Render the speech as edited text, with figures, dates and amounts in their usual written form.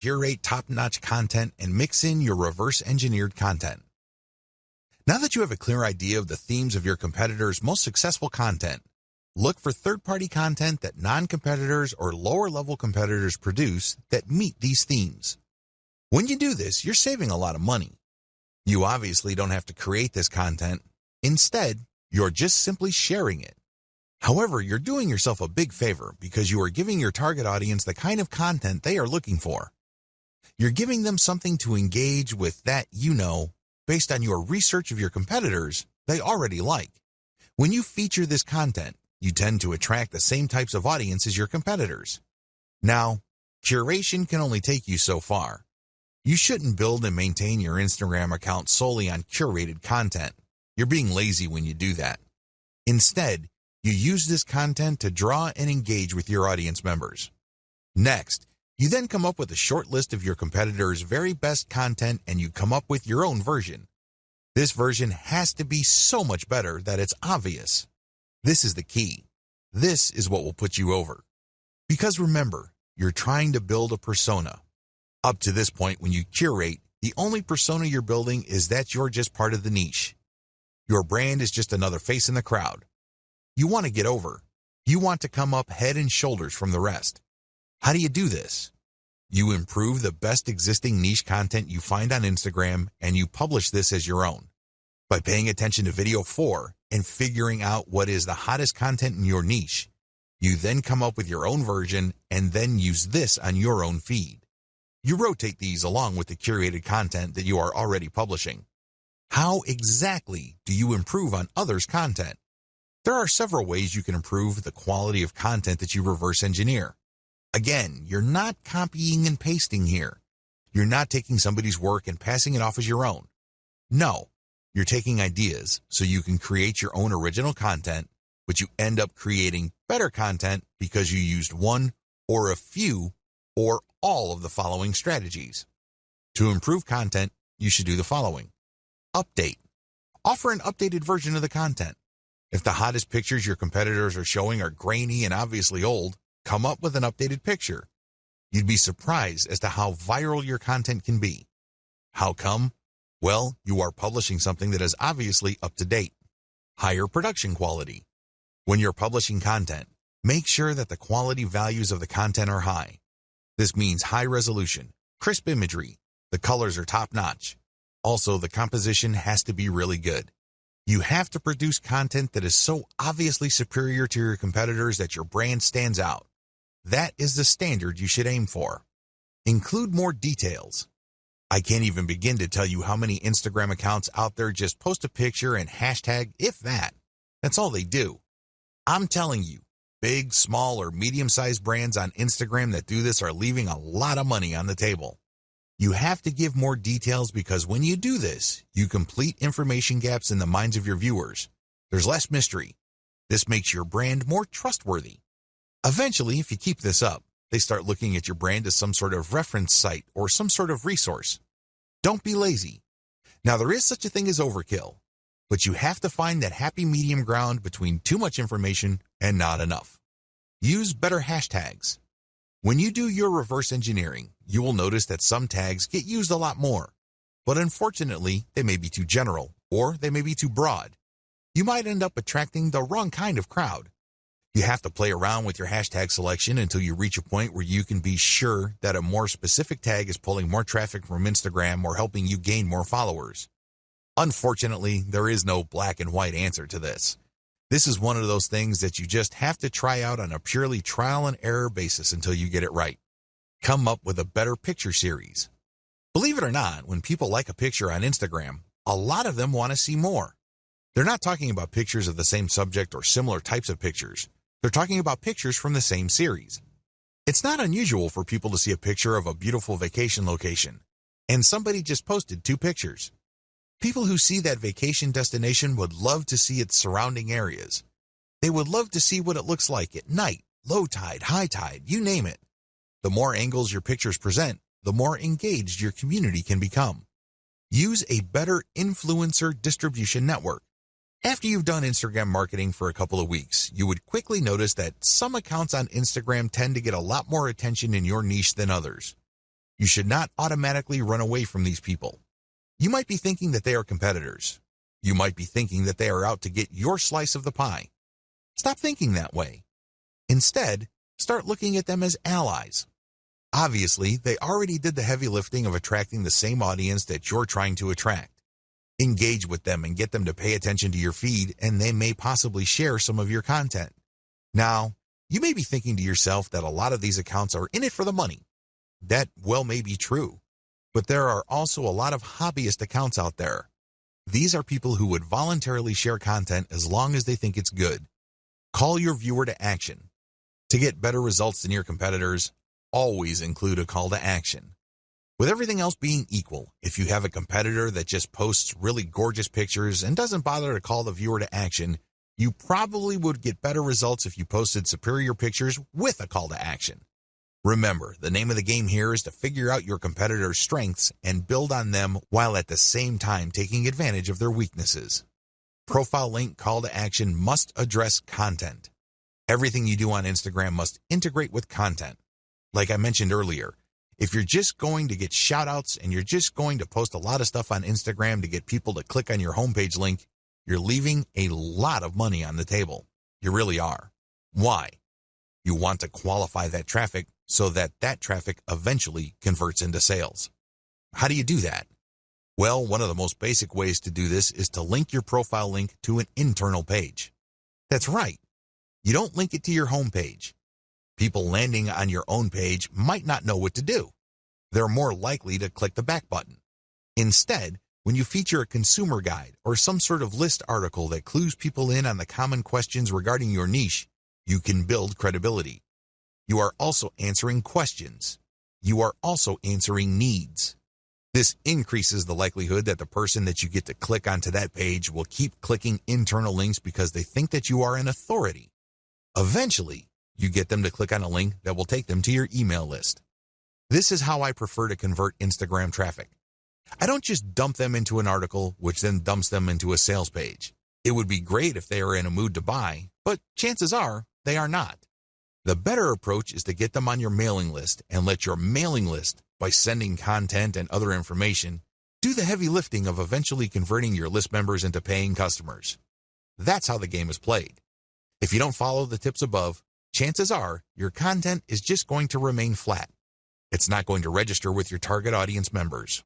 curate top-notch content, and mix in your reverse-engineered content. Now that you have a clear idea of the themes of your competitors' most successful content, look for third-party content that non-competitors or lower-level competitors produce that meet these themes. When you do this, you're saving a lot of money. You obviously don't have to create this content. Instead, you're just simply sharing it. However, you're doing yourself a big favor because you are giving your target audience the kind of content they are looking for. You're giving them something to engage with that based on your research of your competitors, they already like. When you feature this content, you tend to attract the same types of audience as your competitors. Now, curation can only take you so far. You shouldn't build and maintain your Instagram account solely on curated content. You're being lazy when you do that. Instead, you use this content to draw and engage with your audience members. Next, you then come up with a short list of your competitors' very best content and you come up with your own version. This version has to be so much better that it's obvious. This is the key. This is what will put you over. Because remember, you're trying to build a persona. Up to this point, when you curate, the only persona you're building is that you're just part of the niche. Your brand is just another face in the crowd. You want to get over. You want to come up head and shoulders from the rest. How do you do this? You improve the best existing niche content you find on Instagram and you publish this as your own. By paying attention to video 4 and figuring out what is the hottest content in your niche, you then come up with your own version and then use this on your own feed. You rotate these along with the curated content that you are already publishing. How exactly do you improve on others' content? There are several ways you can improve the quality of content that you reverse engineer. Again, you're not copying and pasting here. You're not taking somebody's work and passing it off as your own. No, you're taking ideas so you can create your own original content, but you end up creating better content because you used one or a few or all of the following strategies. To improve content, you should do the following. Update. Offer an updated version of the content. If the hottest pictures your competitors are showing are grainy and obviously old, come up with an updated picture. You'd be surprised as to how viral your content can be. How come? Well, you are publishing something that is obviously up to date. Higher production quality. When you're publishing content, make sure that the quality values of the content are high. This means high resolution, crisp imagery, the colors are top-notch. Also, the composition has to be really good. You have to produce content that is so obviously superior to your competitors that your brand stands out. That is the standard you should aim for. Include more details. I can't even begin to tell you how many Instagram accounts out there just post a picture and hashtag, if that. That's all they do. I'm telling you, big, small, or medium-sized brands on Instagram that do this are leaving a lot of money on the table. You have to give more details because when you do this, you complete information gaps in the minds of your viewers. There's less mystery. This makes your brand more trustworthy. Eventually, if you keep this up, they start looking at your brand as some sort of reference site or some sort of resource. Don't be lazy. Now, there is such a thing as overkill, but you have to find that happy medium ground between too much information and not enough. Use better hashtags. When you do your reverse engineering, you will notice that some tags get used a lot more, but unfortunately, they may be too general or they may be too broad. You might end up attracting the wrong kind of crowd. You have to play around with your hashtag selection until you reach a point where you can be sure that a more specific tag is pulling more traffic from Instagram or helping you gain more followers. Unfortunately, there is no black and white answer to this. This is one of those things that you just have to try out on a purely trial and error basis until you get it right. Come up with a better picture series. Believe it or not, when people like a picture on Instagram, a lot of them want to see more. They're not talking about pictures of the same subject or similar types of pictures. They're talking about pictures from the same series. It's not unusual for people to see a picture of a beautiful vacation location, and somebody just posted 2 pictures. People who see that vacation destination would love to see its surrounding areas. They would love to see what it looks like at night, low tide, high tide, you name it. The more angles your pictures present, the more engaged your community can become. Use a better influencer distribution network. After you've done Instagram marketing for a couple of weeks, you would quickly notice that some accounts on Instagram tend to get a lot more attention in your niche than others. You should not automatically run away from these people. You might be thinking that they are competitors. You might be thinking that they are out to get your slice of the pie. Stop thinking that way. Instead, start looking at them as allies. Obviously, they already did the heavy lifting of attracting the same audience that you're trying to attract. Engage with them and get them to pay attention to your feed, and they may possibly share some of your content. Now, you may be thinking to yourself that a lot of these accounts are in it for the money. That well may be true, but there are also a lot of hobbyist accounts out there. These are people who would voluntarily share content as long as they think it's good. Call your viewer to action. To get better results than your competitors, always include a call to action. With everything else being equal, if you have a competitor that just posts really gorgeous pictures and doesn't bother to call the viewer to action, you probably would get better results if you posted superior pictures with a call to action. Remember, the name of the game here is to figure out your competitor's strengths and build on them while at the same time taking advantage of their weaknesses. Profile link call to action must address content. Everything you do on Instagram must integrate with content. Like I mentioned earlier, if you're just going to get shout-outs and you're just going to post a lot of stuff on Instagram to get people to click on your homepage link, you're leaving a lot of money on the table. You really are. Why? You want to qualify that traffic so that that traffic eventually converts into sales. How do you do that? Well, one of the most basic ways to do this is to link your profile link to an internal page. That's right. You don't link it to your homepage. People landing on your own page might not know what to do. They're more likely to click the back button. Instead, when you feature a consumer guide or some sort of list article that clues people in on the common questions regarding your niche, you can build credibility. You are also answering questions. You are also answering needs. This increases the likelihood that the person that you get to click onto that page will keep clicking internal links because they think that you are an authority. Eventually, you get them to click on a link that will take them to your email list. This is how I prefer to convert Instagram traffic. I don't just dump them into an article, which then dumps them into a sales page. It would be great if they are in a mood to buy, but chances are they are not. The better approach is to get them on your mailing list and let your mailing list, by sending content and other information, do the heavy lifting of eventually converting your list members into paying customers. That's how the game is played. If you don't follow the tips above, chances are your content is just going to remain flat. It's not going to register with your target audience members.